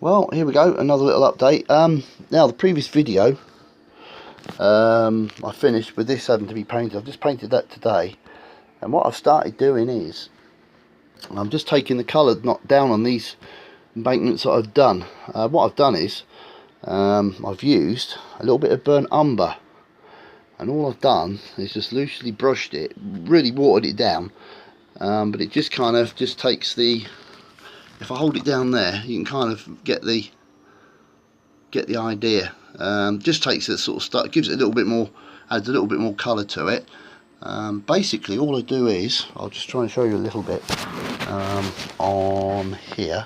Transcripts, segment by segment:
Well, here we go, another little update. Now the previous video, I finished with this having to be painted. I've just painted that today, and what I've started doing is I'm just taking the colour not down on these embankments that I've done. What I've done is I've used a little bit of burnt umber, and all I've done is just loosely brushed it, really watered it down, but it just kind of just takes the, if I hold it down there, you can kind of get the idea. Just takes it sort of stuff, gives it a little bit more, adds a little bit more colour to it. Basically all I do is, I'll just try and show you a little bit on here,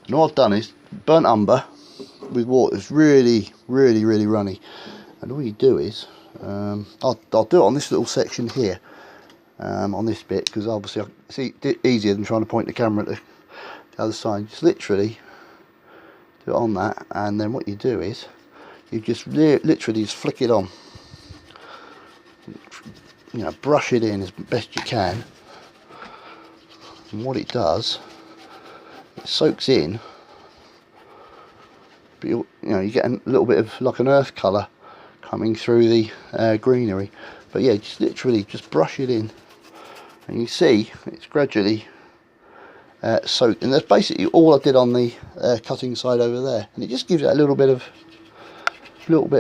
and all I've done is burnt umber with water. It's really runny, and all you do is I'll do it on this little section here, on this bit, because obviously it's easier than trying to point the camera at the other side. Just literally do it on that, and then what you do is you just literally just flick it on, you know, brush it in as best you can, and what it does, it soaks in, but you get a little bit of like an earth colour coming through the greenery. But yeah, just literally just brush it in, and you see it's gradually soaked, and that's basically all I did on the cutting side over there, and it just gives it a little bit of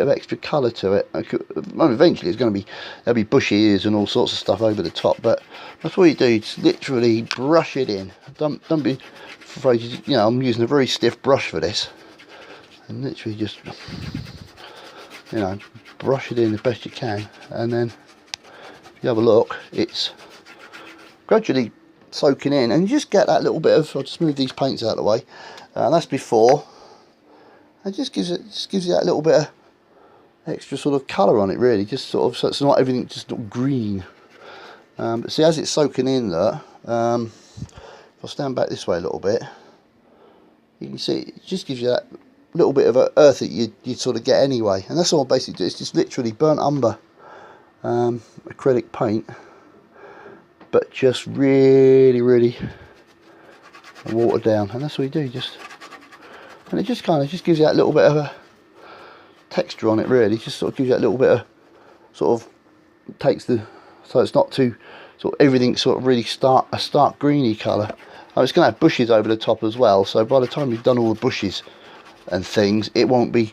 extra colour to it. Eventually it's going to be, there'll be bush ears and all sorts of stuff over the top, but that's what you do. Just literally brush it in. Don't be afraid. You know, I'm using a very stiff brush for this, and literally just, you know, brush it in as best you can, and then if you have a look, it's gradually soaking in, and you just get that little bit of, I'll just move these paints out of the way, and that's before. It just gives you that little bit of extra sort of colour on it, really, just sort of, so it's not everything just green. But see, as it's soaking in there, if I stand back this way a little bit, you can see it just gives you that little bit of earth that you'd sort of get anyway. And that's all I basically do. It's just literally burnt umber acrylic paint, but just really watered down, and that's what you do. Just, and it just kind of just gives you that little bit of a texture on it, really. Just sort of gives you that little bit of sort of, takes the, so it's not too sort of everything sort of really a stark greeny colour. It's going to have bushes over the top as well, so by the time you've done all the bushes and things, it won't be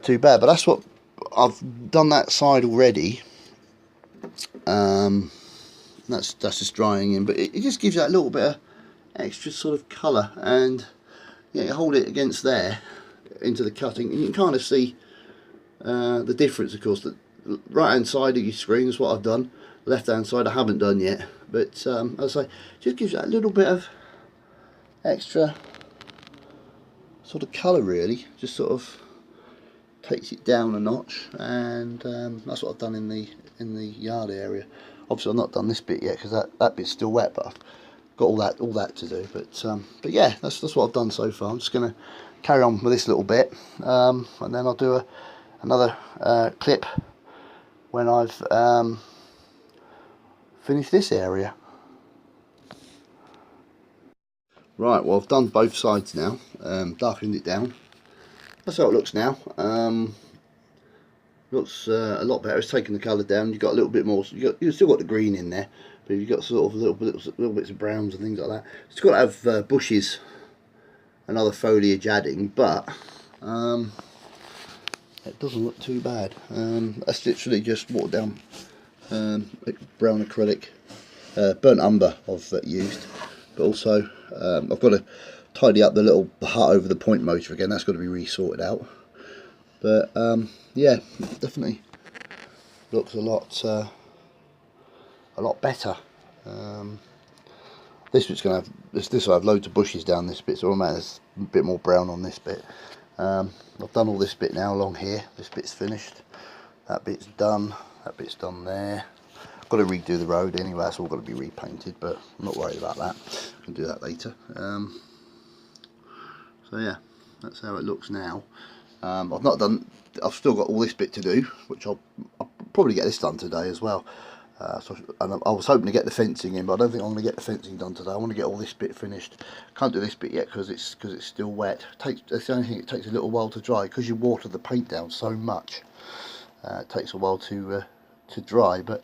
too bad. But that's what I've done, that side already. That's just drying in, but it just gives you that little bit of extra sort of colour. And yeah, you hold it against there into the cutting, and you can kind of see the difference. Of course, the right hand side of your screen is what I've done, left hand side I haven't done yet, but as I say, just gives you that little bit of extra sort of colour, really. Just sort of takes it down a notch, and that's what I've done in the yard area. Obviously I've not done this bit yet because that bit's still wet, but I've got all that to do. But yeah, that's what I've done so far. I'm just going to carry on with this little bit, and then I'll do another clip when I've finished this area. Right, well, I've done both sides now, darkened it down. That's how it looks now. Looks a lot better. It's taken the colour down. You've got a little bit more. You've still got the green in there, but you've got sort of little bits of browns and things like that. It's got to have bushes and other foliage adding, but it doesn't look too bad. That's literally just watered down brown acrylic, burnt umber I've used, but also I've got to tidy up the little hut over the point motor again. That's got to be re-sorted out. But yeah, definitely looks a lot better. This bit's going to have this will have loads of bushes down this bit, so there's a bit more brown on this bit. I've done all this bit now along here. This bit's finished. That bit's done. That bit's done there. I've got to redo the road anyway. That's all got to be repainted, but I'm not worried about that. I can do that later. So yeah, that's how it looks now. I've still got all this bit to do, which I'll probably get this done today as well. And I was hoping to get the fencing in, but I don't think I'm going to get the fencing done today. I want to get all this bit finished. Can't do this bit yet because it's still wet. That's the only thing. It takes a little while to dry because you water the paint down so much. It takes a while to dry, but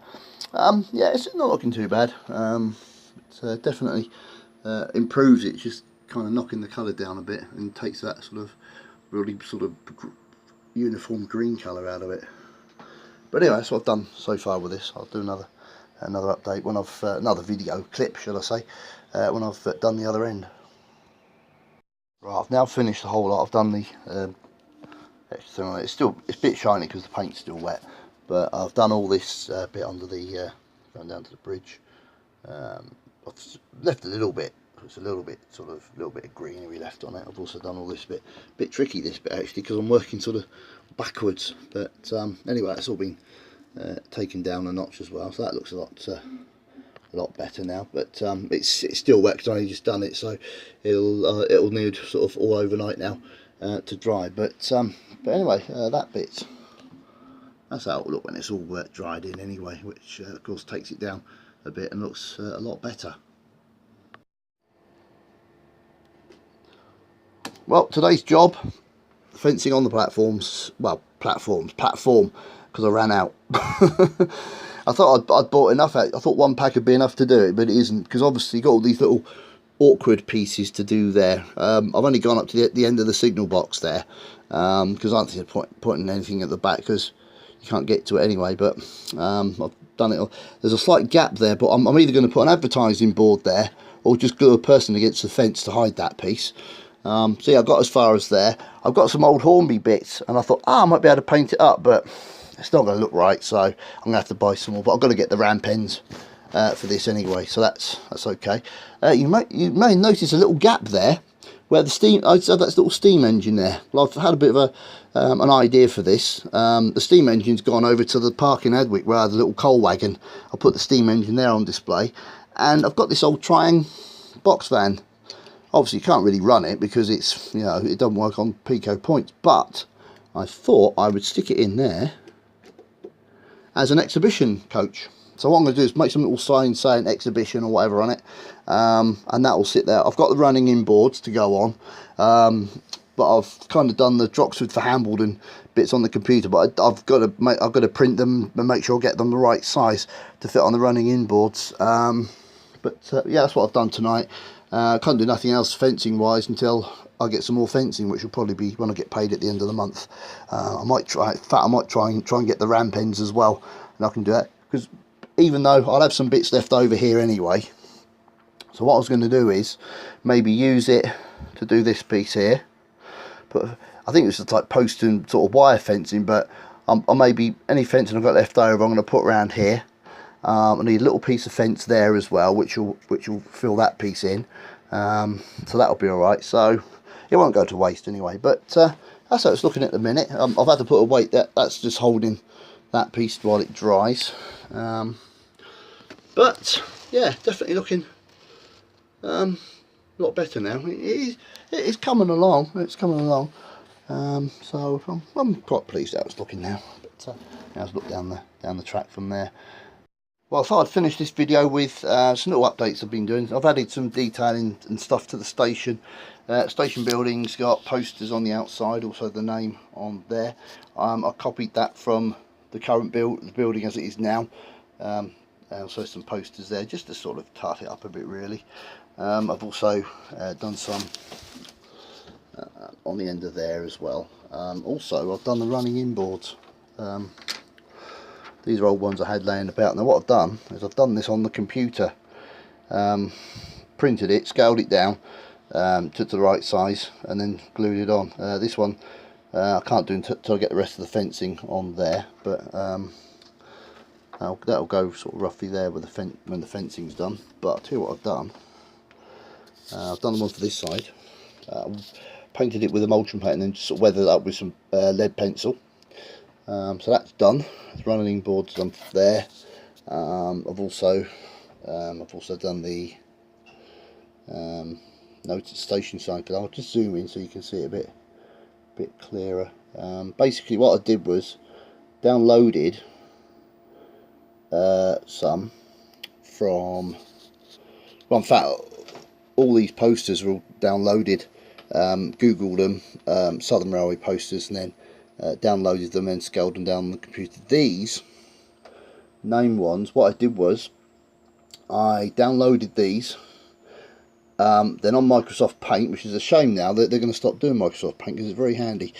yeah, it's not looking too bad. It definitely improves it, just kind of knocking the colour down a bit and takes that sort of really sort of uniform green colour out of it. But anyway, that's what I've done so far with this. I'll do another update when I've another video clip, shall I say, when I've done the other end. Right, I've now finished the whole lot. I've done the external. It's a bit shiny because the paint's still wet, but I've done all this bit under the going down to the bridge. I've left a little bit. It's a little bit of greenery left on it. I've also done all this bit tricky, this bit actually, because I'm working sort of backwards. But anyway, it's all been taken down a notch as well, so that looks a lot better now. But it's still wet because I only just done it, so it'll need sort of all overnight now to dry. But anyway, that's how it'll look when it's all dried in anyway, which of course takes it down a bit and looks a lot better. Well, today's job, fencing on the platforms, well, platform, because I ran out. I thought I'd bought enough out. I thought one pack would be enough to do it, but it isn't, because obviously you've got all these little awkward pieces to do there. I've only gone up to the end of the signal box there, because I don't think I'm pointing anything at the back, because you can't get to it anyway, but I've done it. There's a slight gap there, but I'm either going to put an advertising board there, or just glue a person against the fence to hide that piece. So yeah, I got as far as there. I've got some old Hornby bits, and I thought, I might be able to paint it up, but it's not going to look right, so I'm going to have to buy some more. But I've got to get the ram pens for this anyway, so that's okay. You may notice a little gap there where the steam. I'd say that's a little steam engine there. Well, I've had a bit of an idea for this. The steam engine's gone over to the park in Edwick where I had a little coal wagon. I'll put the steam engine there on display, and I've got this old Triang box van. Obviously you can't really run it because it's, you know, it doesn't work on Pico points, but I thought I would stick it in there as an exhibition coach. So what I'm going to do is make some little sign saying exhibition or whatever on it, and that will sit there. I've got the running in boards to go on, but I've kind of done the Droxford for Hambledon bits on the computer, but I've got to print them and make sure I get them the right size to fit on the running in boards. Yeah, that's what I've done tonight. Can't do nothing else fencing wise until I get some more fencing, which will probably be when I get paid at the end of the month. I might try. In fact, I might try and get the ram pens as well, and I can do that because even though I'll have some bits left over here anyway. So what I was going to do is maybe use it to do this piece here. But I think it's the type post and sort of wire fencing, but I maybe any fencing I've got left over I'm going to put around here. I need a little piece of fence there as well, which will fill that piece in, so that'll be all right. So it won't go to waste anyway. But that's how it's looking at the minute. I've had to put a weight that's just holding that piece while it dries. But yeah, definitely looking a lot better now. It's coming along. It's coming along. So I'm quite pleased how it's looking now. But let's look down the track from there. Well, I thought I'd finish this video with some little updates I've been doing. I've added some detailing and stuff to the station. Station building's got posters on the outside, also the name on there. I copied that from the current building as it is now. Also some posters there just to sort of tart it up a bit really. I've also done some on the end of there as well. Also I've done the running in boards. These are old ones I had laying about. Now what I've done is I've done this on the computer, printed it, scaled it down to the right size and then glued it on. This one I can't do until I get the rest of the fencing on there, but that'll go sort of roughly there with when the fencing's done. But I'll tell you what I've done. I've done the one for this side. Painted it with a mulching paint and then just sort of weathered it up with some lead pencil. So that's done. The running board's done there. I've also done the noted station sign. I'll just zoom in so you can see it a bit clearer. Basically, what I did was downloaded some from, well, in fact, all these posters are all downloaded. Googled them, Southern Railway posters, and then downloaded them and scaled them down on the computer. These name ones, what I did was I downloaded these, then on Microsoft Paint, which is a shame now that they're going to stop doing Microsoft Paint because it's very handy.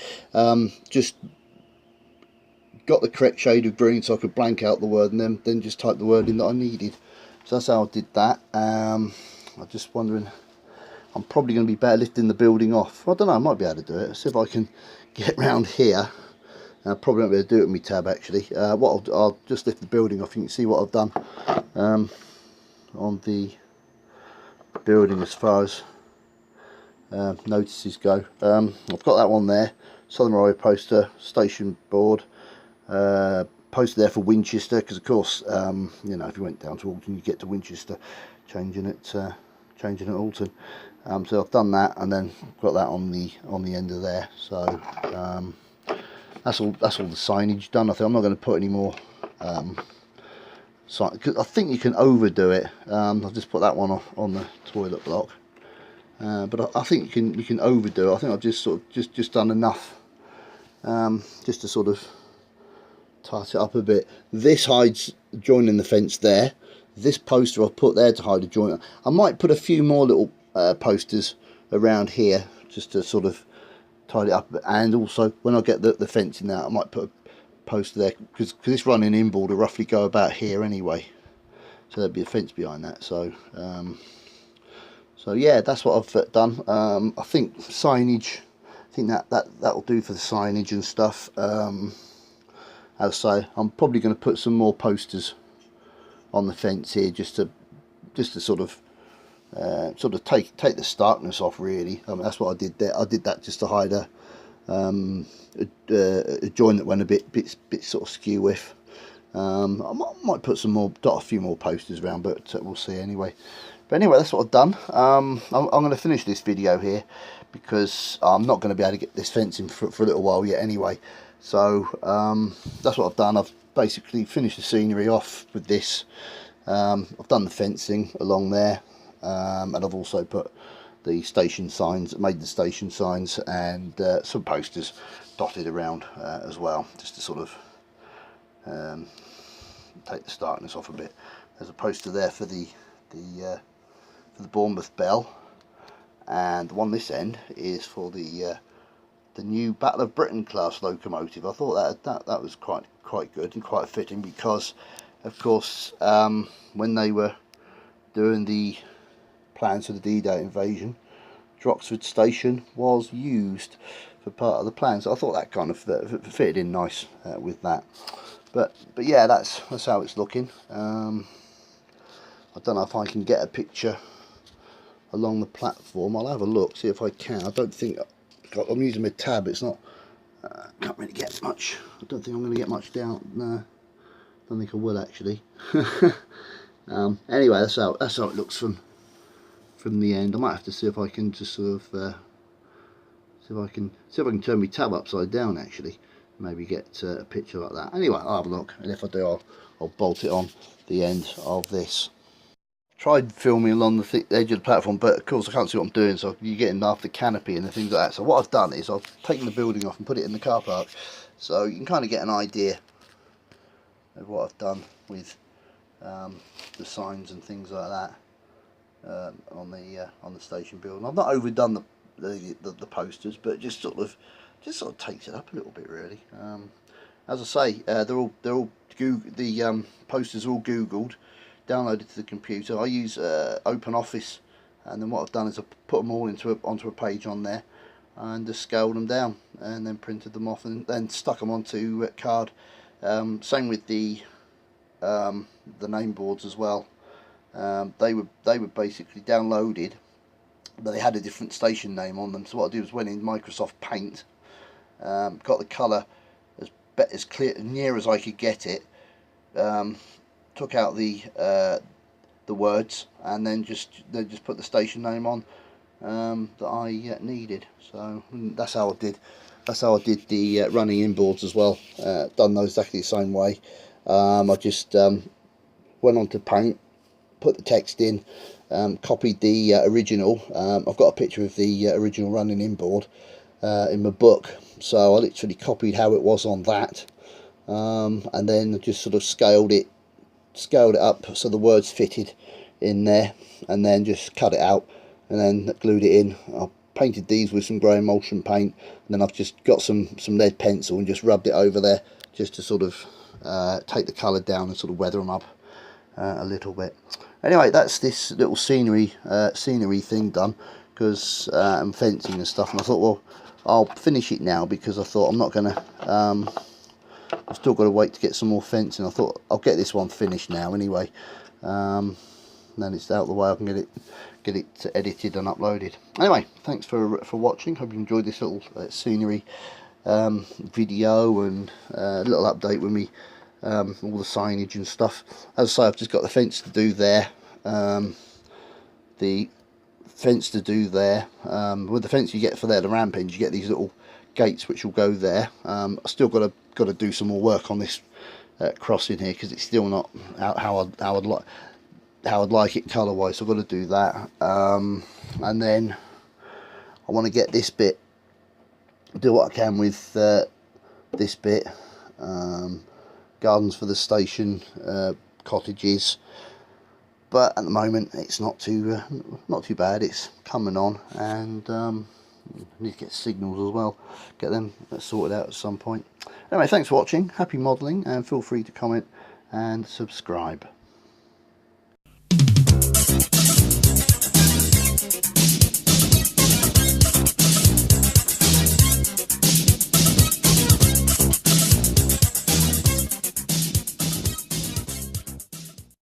Just got the correct shade of green so I could blank out the word, and then just type the word in that I needed. So that's how I did that. I'm just wondering, I'm probably going to be better lifting the building off. I don't know, I might be able to do it. Let's see if I can get round here. I probably won't be able to do it with my tab actually. I'll just lift the building off. You can see what I've done on the building as far as notices go. I've got that one there, Southern Railway poster, station board, poster there for Winchester, because of course you know, if you went down to Alton you get to Winchester, changing at Alton. So I've done that, and then got that on the end of there. So that's all the signage done. I think I'm not going to put any more cause I think you can overdo it. I'll just put that one on the toilet block, but I think you can overdo it. I think I've just sort of just done enough, just to sort of tight it up a bit. This hides joining the fence there. This poster I'll put there to hide a joint. I might put a few more little posters around here just to sort of tidy it up, and also when I get the fencing out I might put a poster there, because this running inboard will roughly go about here anyway, so there'll be a fence behind that. So so yeah, that's what I've done. I think signage, I think that'll do for the signage and stuff. As I say, I'm probably going to put some more posters on the fence here just to sort of take the starkness off, really. I mean, that's what I did there. I did that just to hide a joint that went a bit sort of skew with. I might put dot a few more posters around, but we'll see anyway. But anyway, that's what I've done. I'm going to finish this video here because I'm not going to be able to get this fencing for a little while yet anyway. So that's what I've done. I've basically finished the scenery off with this. I've done the fencing along there, and I've also put the station signs, made the station signs, and some posters dotted around as well, just to sort of take the starkness off a bit. There's a poster there for the Bournemouth Bell, and the one this end is for the new Battle of Britain class locomotive. I thought that was quite good and quite fitting, because of course when they were doing the plans for the D-Day invasion, Droxford Station was used for part of the plans. So I thought that kind of fitted in nice with that. But yeah, that's how it's looking. I don't know if I can get a picture along the platform. I'll have a look, see if I can. I don't think I'm using my tab. It's not. Can't really get much. I don't think I'm going to get much down. No, don't think I will actually. Anyway, that's how it looks from the end. I might have to see if I can just sort of see if I can turn my tab upside down actually. Maybe get a picture like that. Anyway, I'll have a look, and if I do, I'll bolt it on the end of this. Tried filming along the edge of the platform, but of course I can't see what I'm doing, so you're getting half the canopy and the things like that. So what I've done is I've taken the building off and put it in the car park, so you can kind of get an idea of what I've done with the signs and things like that on the station building. I've not overdone the posters, but just sort of takes it up a little bit really. As I say, they're all the posters are all Googled, downloaded to the computer. I use OpenOffice, and then what I've done is I've put them all onto a page on there, and just scaled them down, and then printed them off, and then stuck them onto card. Same with the name boards as well. They were basically downloaded, but they had a different station name on them. So what I did was went in Microsoft Paint, got the colour as clear, near as I could get it. Took out the words, and then just put the station name on that I needed. So that's how I did the running inboards as well. Done those exactly the same way. I just went on to Paint, put the text in, copied the original. I've got a picture of the original running inboard in my book, so I literally copied how it was on that, and then just sort of scaled it up so the words fitted in there, and then just cut it out and then glued it in. I painted these with some grey emulsion paint, and then I've just got some lead pencil and just rubbed it over there just to sort of take the colour down and sort of weather them up a little bit. Anyway, that's this little scenery thing done, because and fencing and stuff, and I thought, well, I'll finish it now, because I thought I'm not gonna I've still got to wait to get some more fencing. I thought I'll get this one finished now anyway, then it's out of the way. I can get it edited and uploaded. Anyway, thanks for watching. Hope you enjoyed this little scenery video and little update with me, all the signage and stuff. As I say, I've just got the fence to do there, with the fence you get for there, the ramp ends, you get these little gates which will go there. I still got to do some more work on this crossing here, because it's still not how I'd like it colour wise, so I've got to do that. And then I want to get this bit, do what I can with this bit, gardens for the station, cottages, but at the moment it's not too bad. It's coming on, and I need to get signals as well, get them sorted out at some point. Anyway, thanks for watching, happy modelling, and feel free to comment and subscribe.